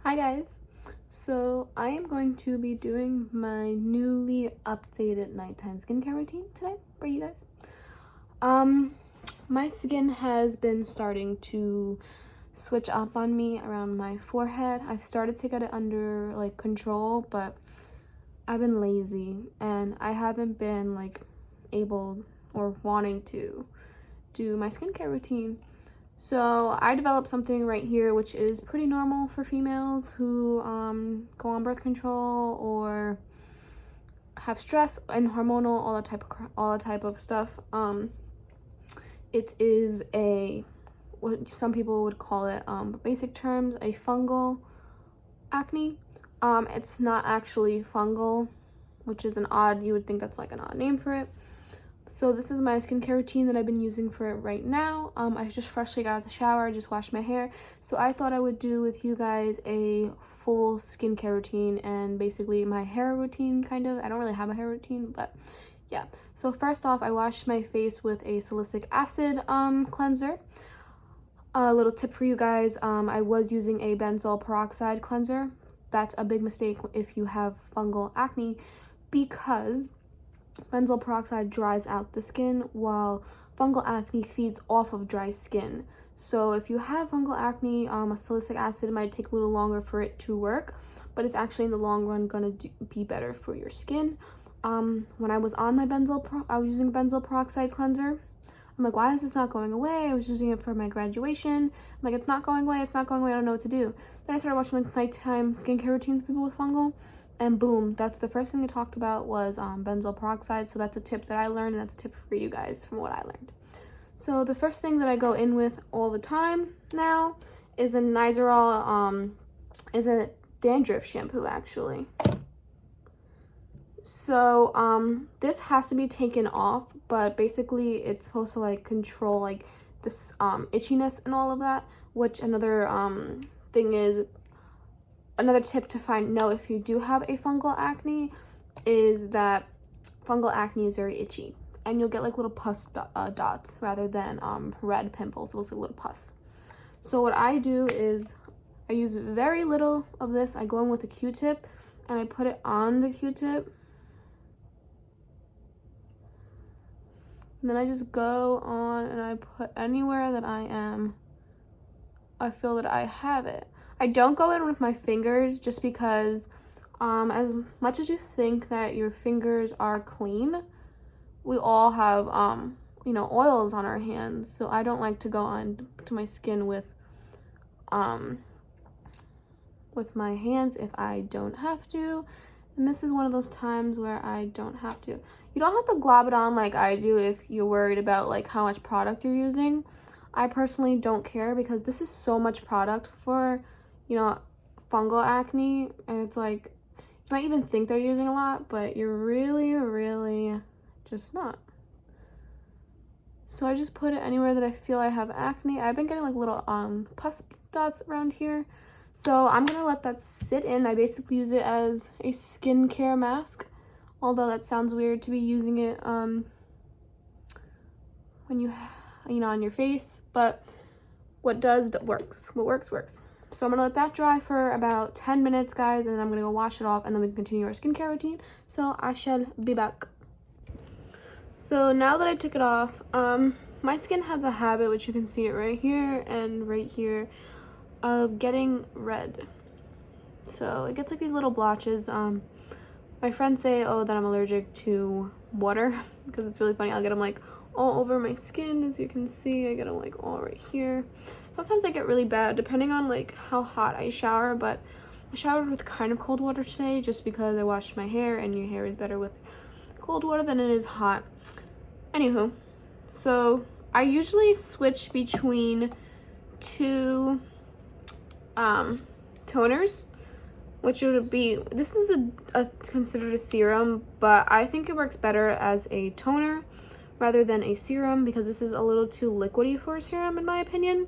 Hi guys, so I am going to be doing my newly updated nighttime skincare routine today for you guys. My skin has been starting to switch up on me around my forehead. I've started to get it under like control, but I've been lazy and I haven't been like able or wanting to do my skincare routine. So I developed something right here, which is pretty normal for females who go on birth control or have stress and hormonal, all the type of stuff. It is what some people would call it, basic terms, a fungal acne. It's not actually fungal, which is you would think that's like an odd name for it. So this is my skincare routine that I've been using for it right now. I just freshly got out of the shower, just washed my hair. So I thought I would do with you guys a full skincare routine and basically my hair routine, kind of. I don't really have a hair routine, but yeah. So first off, I washed my face with a salicylic acid cleanser. A little tip for you guys, I was using a benzoyl peroxide cleanser. That's a big mistake if you have fungal acne, because benzoyl peroxide dries out the skin while fungal acne feeds off of dry skin. So if you have fungal acne, a salicylic acid might take a little longer for it to work, but it's actually in the long run gonna be better for your skin. When I was on my I was using benzoyl peroxide cleanser. I'm like, why is this not going away? I was using it for my graduation. I'm like, it's not going away, I don't know what to do. Then I started watching like nighttime skincare routines for people with fungal, and boom, that's the first thing they talked about was benzoyl peroxide. So that's a tip that I learned, and that's a tip for you guys from what I learned. So the first thing that I go in with all the time now is a Nizoral, is a dandruff shampoo actually. So this has to be taken off, but basically it's supposed to like control like this itchiness and all of that, which another thing is, another tip to know if you do have a fungal acne is that fungal acne is very itchy and you'll get like little pus dots rather than red pimples. It looks like a little pus. So what I do is I use very little of this. I go in with a Q-tip and I put it on the Q-tip. And then I just go on and I put anywhere that I feel that I have it. I don't go in with my fingers just because as much as you think that your fingers are clean, we all have oils on our hands. So I don't like to go on to my skin with my hands if I don't have to. And this is one of those times where I don't have to. You don't have to glob it on like I do if you're worried about like how much product you're using. I personally don't care because this is so much product for, fungal acne, and it's like, you might even think they're using a lot, but you're really just not. So I just put it anywhere that I feel I have acne. I've been getting like little pus dots around here. So I'm gonna let that sit in. I basically use it as a skincare mask, although that sounds weird to be using it when you on your face, but what works. So I'm gonna let that dry for about 10 minutes, guys, and then I'm gonna go wash it off, and then we can continue our skincare routine. So I shall be back. So now that I took it off, my skin has a habit, which you can see it right here and right here, of getting red. So it gets like these little blotches. My friends say, oh, that I'm allergic to water, because it's really funny. I'll get them like all over my skin. As you can see, I get them like all right here. Sometimes I get really bad depending on like how hot I shower, but I showered with kind of cold water today just because I washed my hair, and your hair is better with cold water than it is hot. Anywho, so I usually switch between two toners, which would be, this is considered a serum, but I think it works better as a toner rather than a serum because this is a little too liquidy for a serum in my opinion.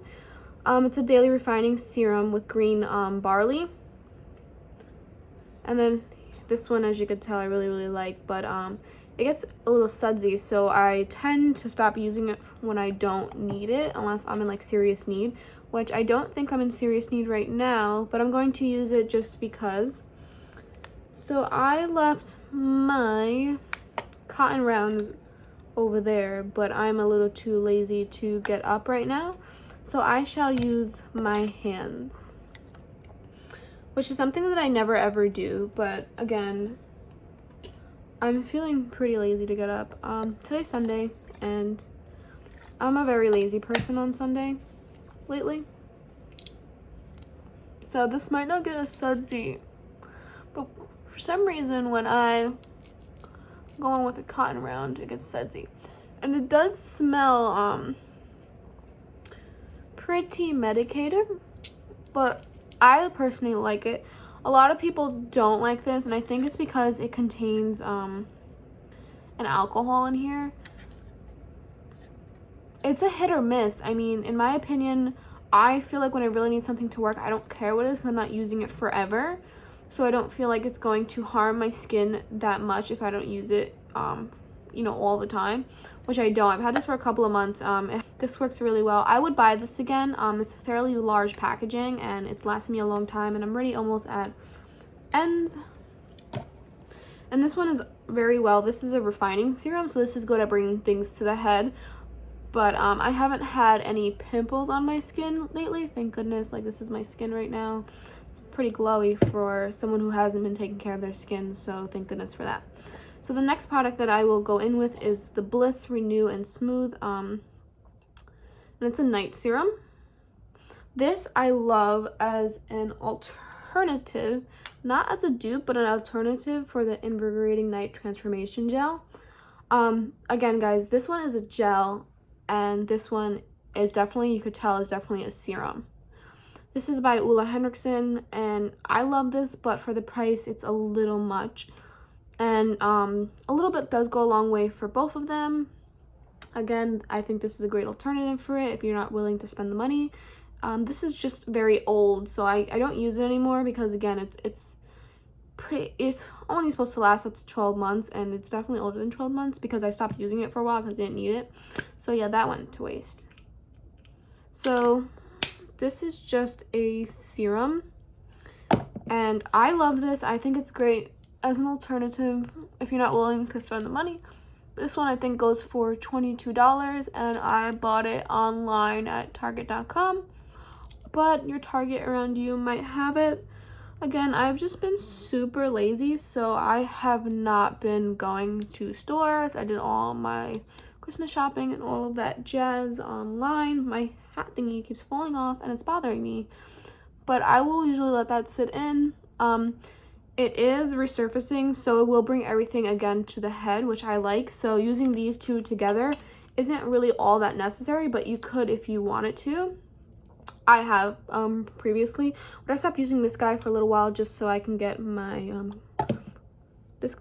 It's a daily refining serum with green barley, and then this one, as you could tell, I really like, but it gets a little sudsy, so I tend to stop using it when I don't need it, unless I'm in like serious need, which I don't think I'm in serious need right now, but I'm going to use it just because. So I left my cotton rounds over there, but I'm a little too lazy to get up right now, so I shall use my hands, which is something that I never ever do, but again, I'm feeling pretty lazy to get up. Today's Sunday, and I'm a very lazy person on Sunday lately, so this might not get a sudsy, but for some reason when I go on with a cotton round, it gets sudsy. And it does smell pretty medicated, but I personally like it. A lot of people don't like this, and I think it's because it contains an alcohol in here. It's a hit or miss. I mean, in my opinion, I feel like when I really need something to work, I don't care what it is because I'm not using it forever. So I don't feel like it's going to harm my skin that much if I don't use it, you know, all the time, which I don't. I've had this for a couple of months. This works really well. I would buy this again. It's fairly large packaging, and it's lasted me a long time, and I'm already almost at ends. And this one is very well. This is a refining serum, so this is good at bringing things to the head. But I haven't had any pimples on my skin lately, thank goodness. Like, this is my skin right now. Pretty glowy for someone who hasn't been taking care of their skin, so thank goodness for that. So the next product that I will go in with is the Bliss Renew and Smooth, and it's a night serum. This I love as an alternative, not as a dupe, but an alternative for the Invigorating Night Transformation Gel. Again, guys, this one is a gel, and this one is definitely, you could tell, is definitely a serum. This is by Ole Henriksen, and I love this, but for the price, it's a little much. And a little bit does go a long way for both of them. Again, I think this is a great alternative for it if you're not willing to spend the money. This is just very old, so I don't use it anymore because, again, it's only supposed to last up to 12 months, and it's definitely older than 12 months because I stopped using it for a while because I didn't need it. So yeah, that went to waste. So this is just a serum, and I love this. I think it's great as an alternative if you're not willing to spend the money. This one I think goes for $22, and I bought it online at Target.com, but your Target around you might have it. Again, I've just been super lazy, so I have not been going to stores. I did all my Christmas shopping and all of that jazz online. My hat thingy keeps falling off and it's bothering me, but I will usually let that sit in. It is resurfacing, so it will bring everything again to the head, which I like. So using these two together isn't really all that necessary, but you could if you wanted to. I have previously, but I stopped using this guy for a little while just so I can get my this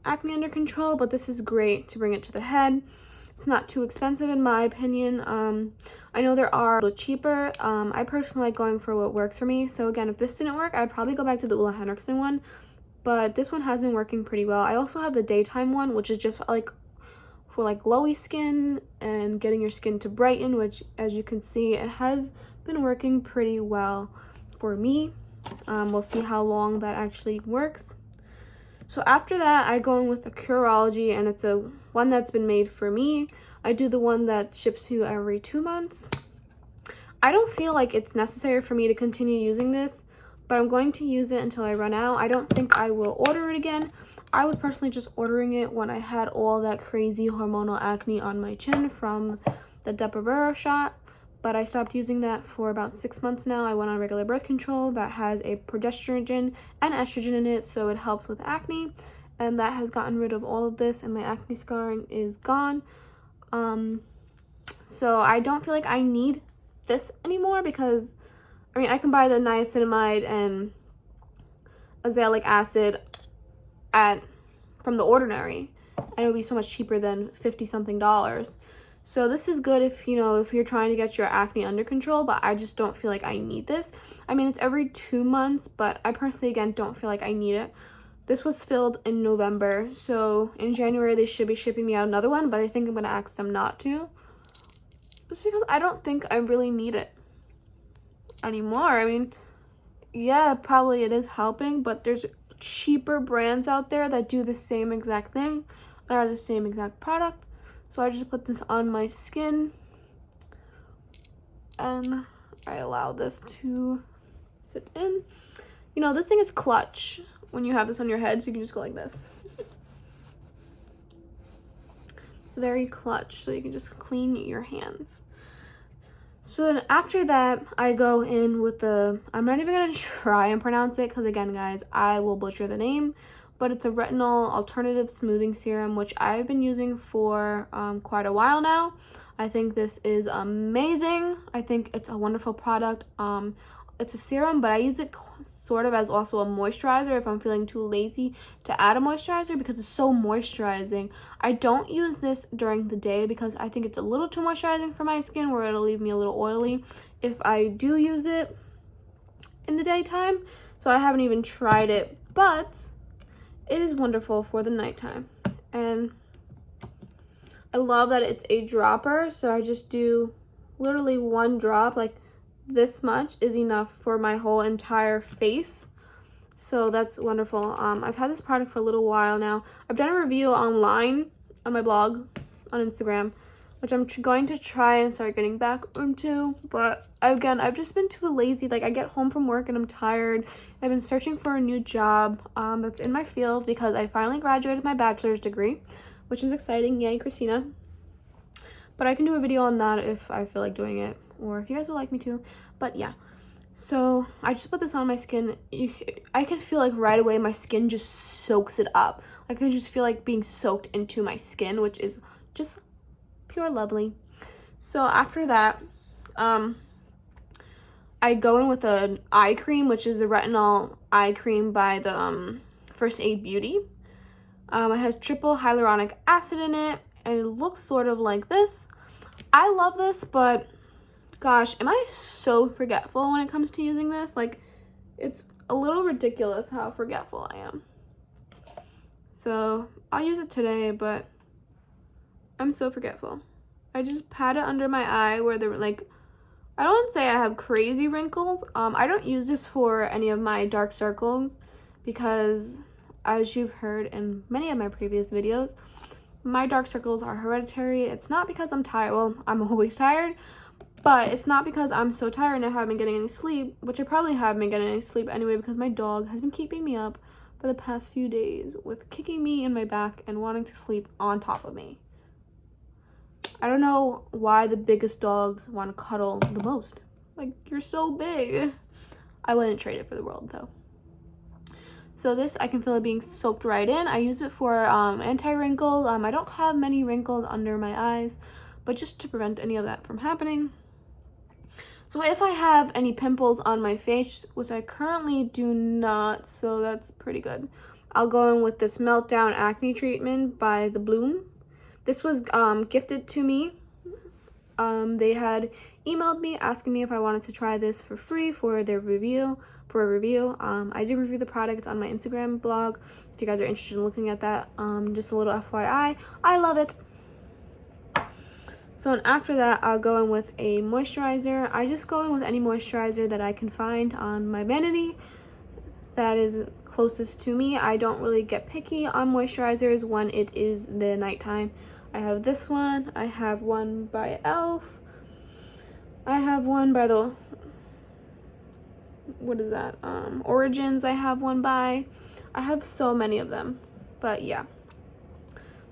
acne under control, but this is great to bring it to the head. It's not too expensive in my opinion. I know there are a little cheaper. I personally like going for what works for me. So again, if this didn't work, I'd probably go back to the Ole Henriksen one, but this one has been working pretty well. I also have the daytime one, which is just like for like glowy skin and getting your skin to brighten, which as you can see, it has been working pretty well for me. We'll see how long that actually works. So after that, I go in with the Curology, and it's a one that's been made for me. I do the one that ships to you every 2 months. I don't feel like it's necessary for me to continue using this, but I'm going to use it until I run out. I don't think I will order it again. I was personally just ordering it when I had all that crazy hormonal acne on my chin from the Depo-Puro shot, but I stopped using that for about 6 months now. I went on regular birth control that has a progesterone and estrogen in it, so it helps with acne, and that has gotten rid of all of this, and my acne scarring is gone. So I don't feel like I need this anymore because, I mean, I can buy the niacinamide and azelaic acid from The Ordinary, and it would be so much cheaper than $50-something. So this is good if, you know, if you're trying to get your acne under control, but I just don't feel like I need this. I mean, it's every 2 months, but I personally, again, don't feel like I need it. This was filled in November, so in January they should be shipping me out another one, but I think I'm going to ask them not to. Just because I don't think I really need it. anymore. I mean, yeah, probably it is helping, but there's cheaper brands out there that do the same exact thing and are the same exact product. So I just put this on my skin and I allow this to sit in. You know, this thing is clutch when you have this on your head, so you can just go like this. It's very clutch, so you can just clean your hands. So then after that, I go in with the, I'm not even going to try and pronounce it because, again, guys, I will butcher the name. But it's a retinol alternative smoothing serum, which I've been using for quite a while now. I think this is amazing. I think it's a wonderful product. It's a serum, but I use it sort of as also a moisturizer if I'm feeling too lazy to add a moisturizer because it's so moisturizing. I don't use this during the day because I think it's a little too moisturizing for my skin where it'll leave me a little oily if I do use it in the daytime. So I haven't even tried it, but it is wonderful for the nighttime. And I love that it's a dropper, so I just do literally one drop, like this much is enough for my whole entire face. So that's wonderful. I've had this product for a little while now. I've done a review online on my blog on Instagram, which I'm going to try and start getting back into. But again, I've just been too lazy. Like, I get home from work and I'm tired. I've been searching for a new job that's in my field because I finally graduated my bachelor's degree, which is exciting. Yay, Christina. But I can do a video on that if I feel like doing it, or if you guys would like me to. But yeah, so I just put this on my skin. I can feel like right away my skin just soaks it up. I can just feel like being soaked into my skin, which is just pure lovely. So after that, I go in with an eye cream, which is the Retinol eye cream by the First Aid Beauty. It has triple hyaluronic acid in it, and it looks sort of like this. I love this, but gosh, am I so forgetful when it comes to using this? Like, it's a little ridiculous how forgetful I am. So I'll use it today, but I'm so forgetful. I just pat it under my eye where they're like, I don't say I have crazy wrinkles. I don't use this for any of my dark circles because, as you've heard in many of my previous videos, my dark circles are hereditary. It's not because I'm tired. Well, I'm always tired, but it's not because I'm so tired and I haven't been getting any sleep, which I probably haven't been getting any sleep anyway because my dog has been keeping me up for the past few days with kicking me in my back and wanting to sleep on top of me. I don't know why the biggest dogs want to cuddle the most. Like, you're so big. I wouldn't trade it for the world, though. So this, I can feel it being soaked right in. I use it for anti-wrinkles. I don't have many wrinkles under my eyes, but just to prevent any of that from happening. So if I have any pimples on my face, which I currently do not, so that's pretty good, I'll go in with this Meltdown Acne Treatment by the Blume. This was gifted to me. They had emailed me asking me if I wanted to try this for free for their review. I did review the product on my Instagram blog. If you guys are interested in looking at that, just a little FYI, I love it. So and after that, I'll go in with a moisturizer. I just go in with any moisturizer that I can find on my vanity that is closest to me. I don't really get picky on moisturizers when it is the nighttime. I have this one. I have one by e.l.f. I have one by the, what is that? Origins. I have one by. I have so many of them, but yeah.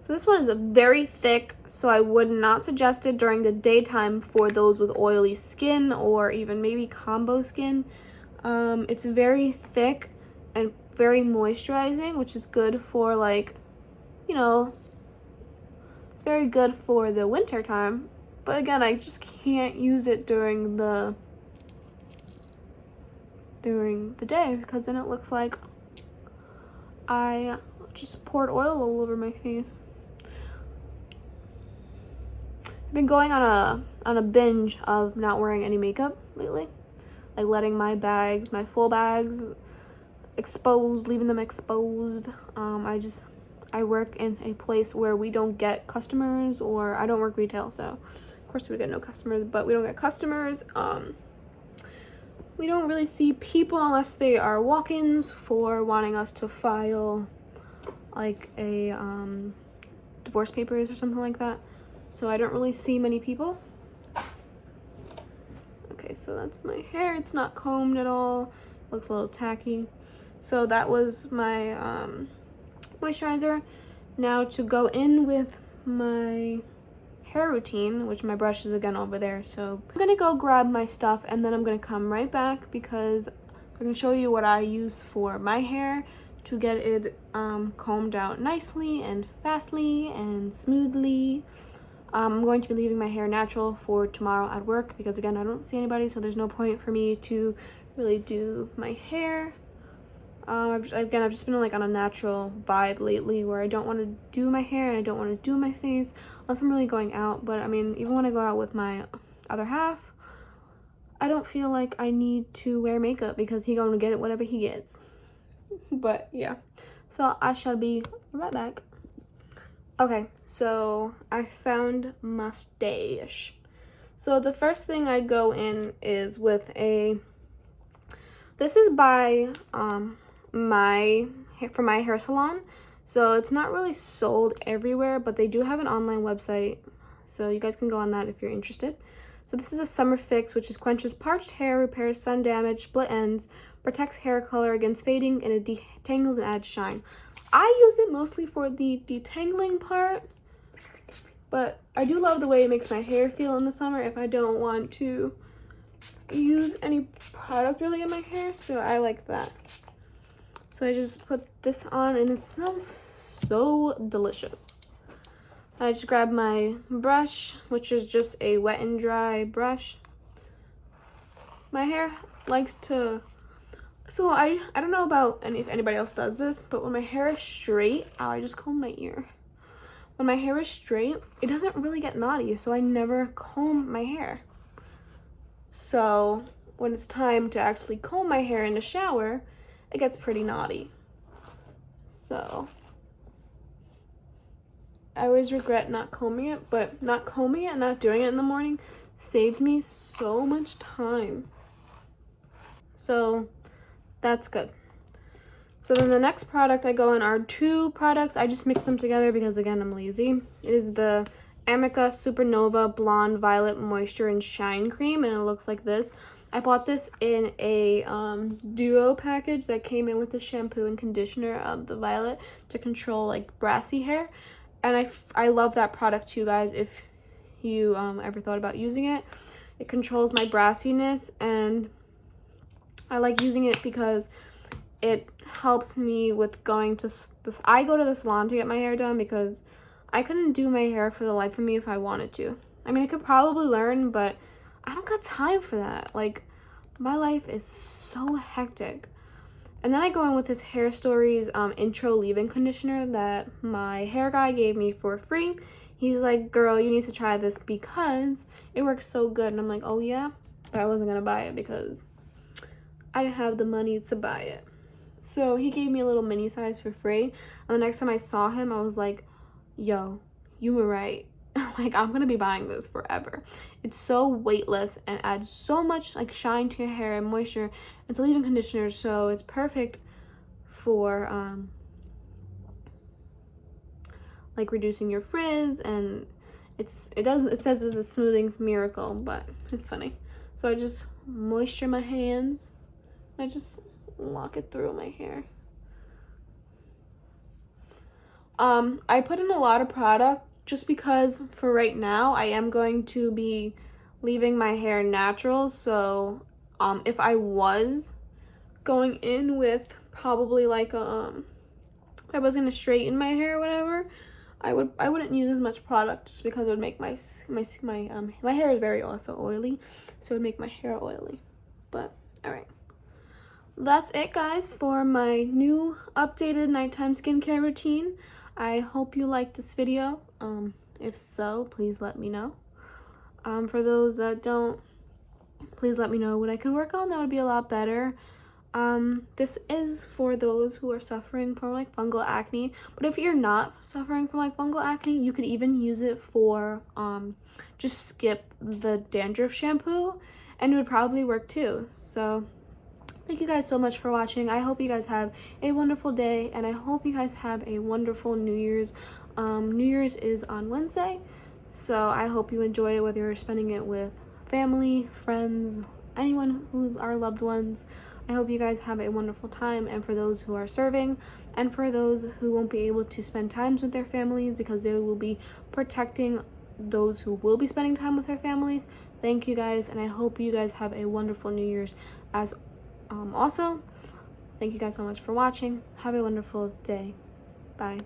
So this one is a very thick, so I would not suggest it during the daytime for those with oily skin or even maybe combo skin. It's very thick and very moisturizing, which is good for, like, you know, it's very good for the winter time. But again, I just can't use it during the day because then it looks like I just poured oil all over my face. I've been going on a binge of not wearing any makeup lately, like letting my bags, my full bags, exposed, leaving them exposed. I work in a place where we don't get customers, or I don't work retail, so of course we get no customers, but we don't get customers. we don't really see people unless they are walk-ins for wanting us to file like a divorce papers or something like that. So I don't really see many people. Okay, so that's my hair. It's not combed at all. Looks a little tacky. So that was my moisturizer. Now to go in with my hair routine, which my brush is again over there. So I'm gonna go grab my stuff and then I'm gonna come right back because I'm gonna show you what I use for my hair to get it combed out nicely and fastly and smoothly. I'm going to be leaving my hair natural for tomorrow at work because again I don't see anybody, so there's no point for me to really do my hair. I've just been like on a natural vibe lately where I don't want to do my hair and I don't want to do my face unless I'm really going out. But I mean, even when I go out with my other half, I don't feel like I need to wear makeup because he's going to get it whatever he gets. But yeah, so I shall be right back. Okay, so I found mustache. So the first thing I go in is with this is by from my hair salon. So it's not really sold everywhere, but they do have an online website, so you guys can go on that if you're interested. So this is a summer fix, which is quenches parched hair, repairs sun damage, split ends, protects hair color against fading, and it detangles and adds shine. I use it mostly for the detangling part, but I do love the way it makes my hair feel in the summer if I don't want to use any product really in my hair, so I like that. So I just put this on and it smells so delicious. I just grabbed my brush, which is just a wet and dry brush. My hair likes to, so I don't know about if anybody else does this, but when my hair is straight, I just comb my ear. When my hair is straight, it doesn't really get knotty, so I never comb my hair. So when it's time to actually comb my hair in the shower, it gets pretty knotty. So I always regret not combing it, but not combing it and not doing it in the morning saves me so much time. So that's good. So then the next product I go in are two products. I just mix them together because again, I'm lazy. It is the Amica Supernova Blonde Violet Moisture and Shine Cream, and it looks like this. I bought this in a duo package that came in with the shampoo and conditioner of the violet to control like brassy hair. And I love that product too, guys. If you ever thought about using it, it controls my brassiness, and I like using it because it helps me with going to this. I go to the salon to get my hair done because I couldn't do my hair for the life of me if I wanted to. I mean, I could probably learn, but I don't got time for that. Like, my life is so hectic. And then I go in with this Hair Stories intro leave-in conditioner that my hair guy gave me for free. He's like, girl, you need to try this because it works so good. And I'm like, oh yeah? But I wasn't gonna buy it because I didn't have the money to buy it. So he gave me a little mini size for free. And the next time I saw him, I was like, yo, you were right. Like, I'm gonna be buying this forever. It's so weightless and adds so much like shine to your hair and moisture. It's a leave-in conditioner, so it's perfect for like reducing your frizz, and it says it's a smoothing miracle, but it's funny. So I just moisture my hands. I just lock it through my hair. I put in a lot of product just because for right now I am going to be leaving my hair natural. So if I was going in with probably like if I was gonna straighten my hair or whatever, I wouldn't use as much product just because it would make my hair is very also oily, so it would make my hair oily. But all right, that's it, guys, for my new updated nighttime skincare routine. I hope you liked this video. If so, please let me know. For those that don't, please let me know what I could work on. That would be a lot better. This is for those who are suffering from like fungal acne, but if you're not suffering from like fungal acne, you could even use it for just skip the dandruff shampoo and it would probably work too. So thank you guys so much for watching. I hope you guys have a wonderful day, and I hope you guys have a wonderful New Year's. New Year's is on Wednesday, so I hope you enjoy it, whether you're spending it with family, friends, anyone who's our loved ones. I hope you guys have a wonderful time, and for those who are serving, and for those who won't be able to spend times with their families because they will be protecting those who will be spending time with their families, thank you guys, and I hope you guys have a wonderful New Year's as also. Thank you guys so much for watching. Have a wonderful day. Bye.